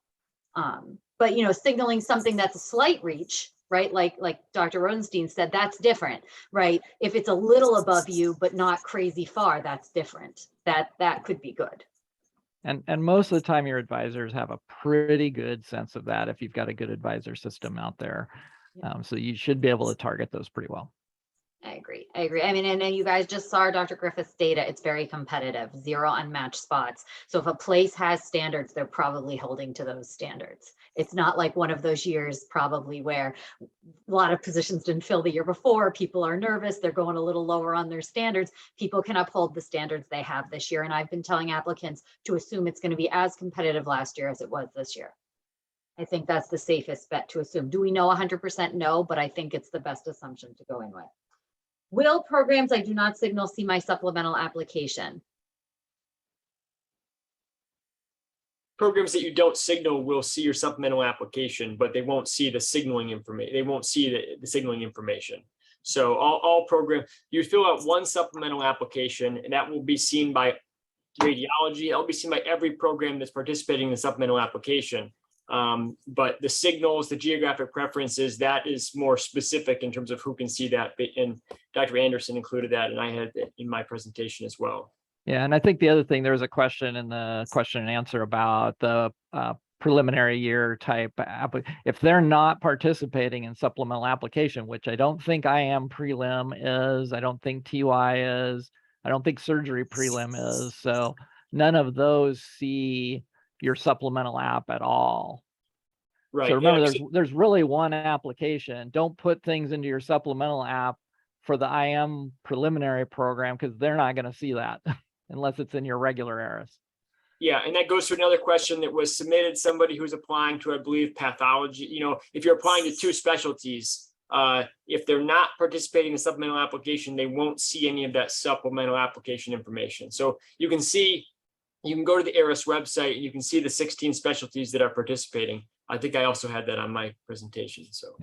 Speaker 1: But signaling something that's a slight reach, right? Like Dr. Rozenshtein said, that's different, right? If it's a little above you, but not crazy far, that's different. That could be good.
Speaker 3: And most of the time your advisors have a pretty good sense of that if you've got a good advisor system out there. So you should be able to target those pretty well.
Speaker 1: I agree. I mean, and you guys just saw Dr. Griffith's data. It's very competitive, 0 unmatched spots. So if a place has standards, they're probably holding to those standards. It's not like one of those years probably where a lot of positions didn't fill the year before. People are nervous. They're going a little lower on their standards. People can uphold the standards they have this year. And I've been telling applicants to assume it's going to be as competitive last year as it was this year. I think that's the safest bet to assume. Do we know 100%? No, but I think it's the best assumption to go in with. Will programs I do not signal see my supplemental application?
Speaker 2: Programs that you don't signal will see your supplemental application, but they won't see the signaling information. They won't see the signaling information. So all programs, you fill out one supplemental application, and that will be seen by radiology. It'll be seen by every program that's participating in the supplemental application. But the signals, the geographic preferences, that is more specific in terms of who can see that. And Dr. Anderson included that, and I had it in my presentation as well.
Speaker 3: Yeah, and I think the other thing, there was a question in the question and answer about the preliminary year type if they're not participating in supplemental application, which I don't think IM prelim is, I don't think TY is, I don't think surgery prelim is. So none of those see your supplemental app at all.
Speaker 2: Right.
Speaker 3: So remember, there's really one application. Don't put things into your supplemental app for the IM preliminary program, because they're not going to see that unless it's in your regular ERAS.
Speaker 2: Yeah, and that goes to another question that was submitted. Somebody who's applying to, I believe, pathology. If you're applying to 2 specialties, if they're not participating in the supplemental application, they won't see any of that supplemental application information. So you can go to the ERAS website and you can see the 16 specialties that are participating. I think I also had that on my presentation. So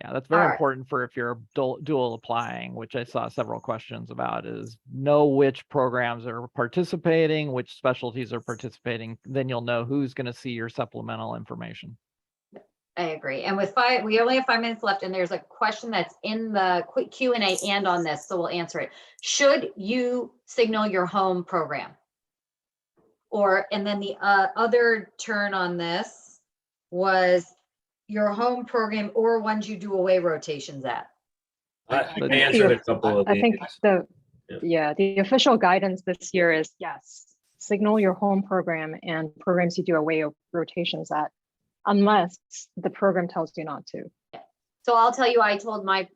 Speaker 3: yeah, that's very important for if you're dual applying, which I saw several questions about, is know which programs are participating, which specialties are participating. Then you'll know who's going to see your supplemental information.
Speaker 1: I agree. And with we only have 5 minutes left, and there's a question that's in the quick Q&A and on this, so we'll answer it. Should you signal your home program? And then the other turn on this was your home program or ones you do away rotations at.
Speaker 5: I answered a couple of these.
Speaker 8: I think the official guidance this year is yes, signal your home program and programs you do away rotations at, unless the program tells you not to.
Speaker 1: So I'll tell you, I told my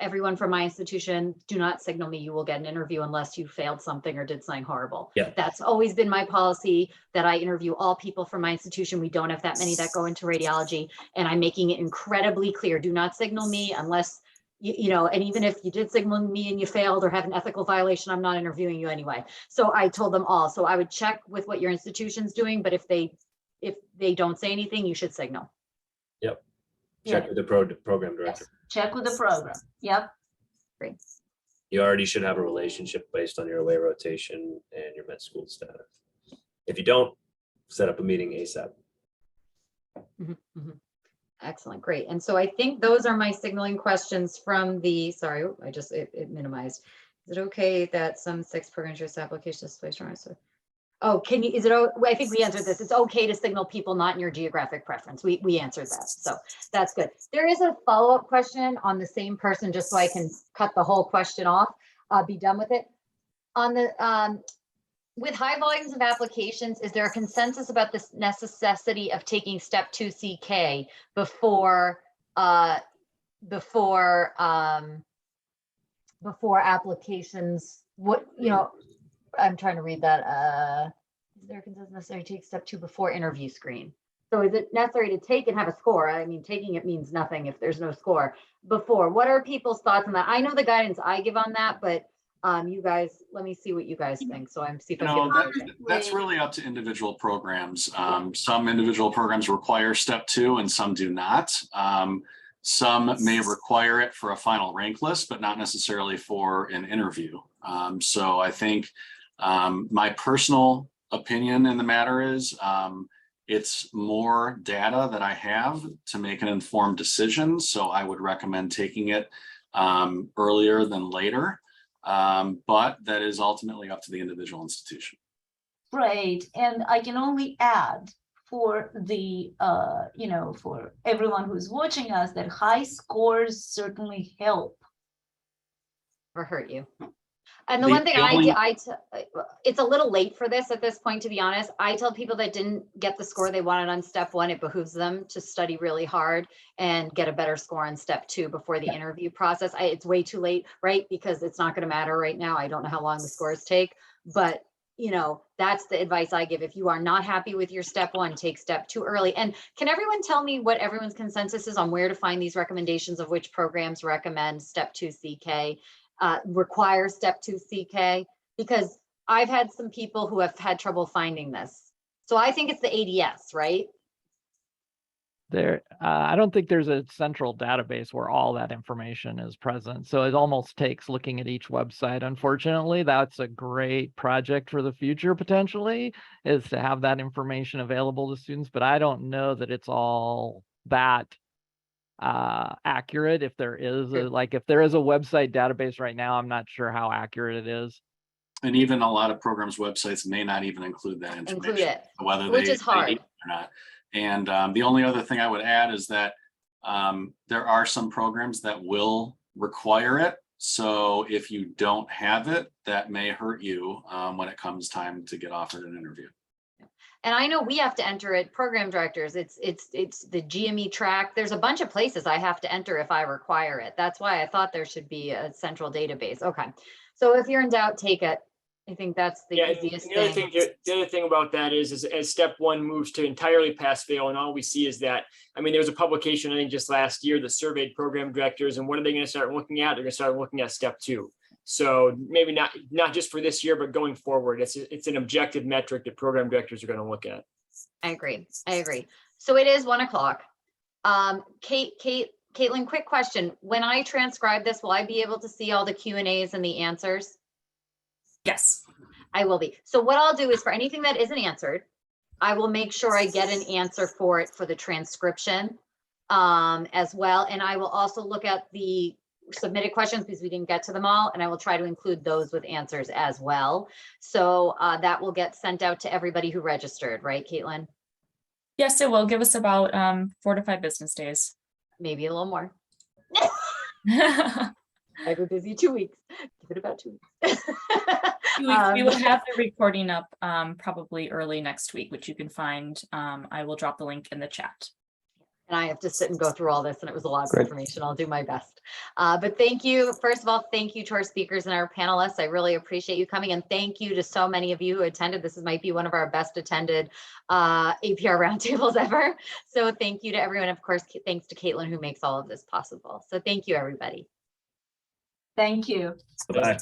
Speaker 1: everyone from my institution, do not signal me you will get an interview unless you failed something or did something horrible.
Speaker 5: Yeah.
Speaker 1: That's always been my policy, that I interview all people from my institution. We don't have that many that go into radiology, and I'm making it incredibly clear. Do not signal me unless you know, and even if you did signal me and you failed or have an ethical violation, I'm not interviewing you anyway. So I told them all. So I would check with what your institution's doing, but if they don't say anything, you should signal.
Speaker 5: Yep.
Speaker 4: Yeah.
Speaker 5: Check with the program director.
Speaker 4: Yes, check with the program. Yep.
Speaker 5: You already should have a relationship based on your away rotation and your med school status. If you don't, set up a meeting ASAP.
Speaker 1: Excellent, great. And so I think those are my signaling questions from the, sorry, it minimized. Is it okay that some 6 programs use applications display strong? Oh, I think we answered this. It's okay to signal people not in your geographic preference. We answered that, so that's good. There is a follow-up question on the same person, just so I can cut the whole question off, be done with it. On the, with high volumes of applications, is there a consensus about the necessity of taking step 2 CK before applications? What, you know, I'm trying to read that. Is there a consensus necessary to take step 2 before interview screen? So is it necessary to take and have a score? I mean, taking it means nothing if there's no score before. What are people's thoughts on that? I know the guidance I give on that, but you guys, let me see what you guys think. So I'm see if
Speaker 9: that's really up to individual programs. Some individual programs require step 2 and some do not. Some may require it for a final rank list, but not necessarily for an interview. So I think my personal opinion in the matter is it's more data that I have to make an informed decision. So I would recommend taking it earlier than later. But that is ultimately up to the individual institution.
Speaker 4: Right, and I can only add for the, you know, for everyone who's watching us, that high scores certainly help.
Speaker 1: Or hurt you. And the one thing it's a little late for this at this point, to be honest. I tell people that didn't get the score they wanted on step 1, it behooves them to study really hard and get a better score on step 2 before the interview process. It's way too late, right? Because it's not going to matter right now. I don't know how long the scores take, but you know, that's the advice I give. If you are not happy with your step 1, take step 2 early. And can everyone tell me what everyone's consensus is on where to find these recommendations of which programs recommend step 2 CK? Require step 2 CK, because I've had some people who have had trouble finding this. So I think it's the ADS, right?
Speaker 3: I don't think there's a central database where all that information is present. So it almost takes looking at each website. Unfortunately, that's a great project for the future potentially, is to have that information available to students. But I don't know that it's all that accurate. If there is if there is a website database right now, I'm not sure how accurate it is.
Speaker 9: And even a lot of programs' websites may not even include that information, whether
Speaker 1: which is hard
Speaker 9: they need it or not. And the only other thing I would add is that there are some programs that will require it. So if you don't have it, that may hurt you when it comes time to get offered an interview.
Speaker 1: And I know we have to enter it, program directors, it's the GME track. There's a bunch of places I have to enter if I require it. That's why I thought there should be a central database. Okay. So if you're in doubt, take it. I think that's the easiest thing.
Speaker 2: The other thing about that is as step 1 moves to entirely pass fail, and all we see is that, I mean, there was a publication, I think just last year, that surveyed program directors, and what are they going to start looking at? They're going to start looking at step 2. So maybe not just for this year, but going forward, it's an objective metric that program directors are going to look at.
Speaker 1: I agree. So it is 1 o'clock. Caitlin, quick question. When I transcribe this, will I be able to see all the Q&As and the answers?
Speaker 10: Yes.
Speaker 1: I will be. So what I'll do is, for anything that isn't answered, I will make sure I get an answer for it for the transcription as well. And I will also look at the submitted questions because we didn't get to them all, and I will try to include those with answers as well. So that will get sent out to everybody who registered, right, Caitlin?
Speaker 10: Yes, it will. Give us about 4 to 5 business days.
Speaker 1: Maybe a little more. I've been busy 2 weeks. Give it about 2 weeks.
Speaker 10: 2 weeks. We will have the recording up probably early next week, which you can find. I will drop the link in the chat.
Speaker 1: And I have to sit and go through all this, and it was a lot of
Speaker 7: Great.
Speaker 1: information. I'll do my best. But thank you. First of all, thank you to our speakers and our panelists. I really appreciate you coming, and thank you to so many of you who attended. This might be one of our best attended APR roundtables ever. So thank you to everyone. Of course, thanks to Caitlin, who makes all of this possible. So thank you, everybody.
Speaker 4: Thank you.
Speaker 5: Bye.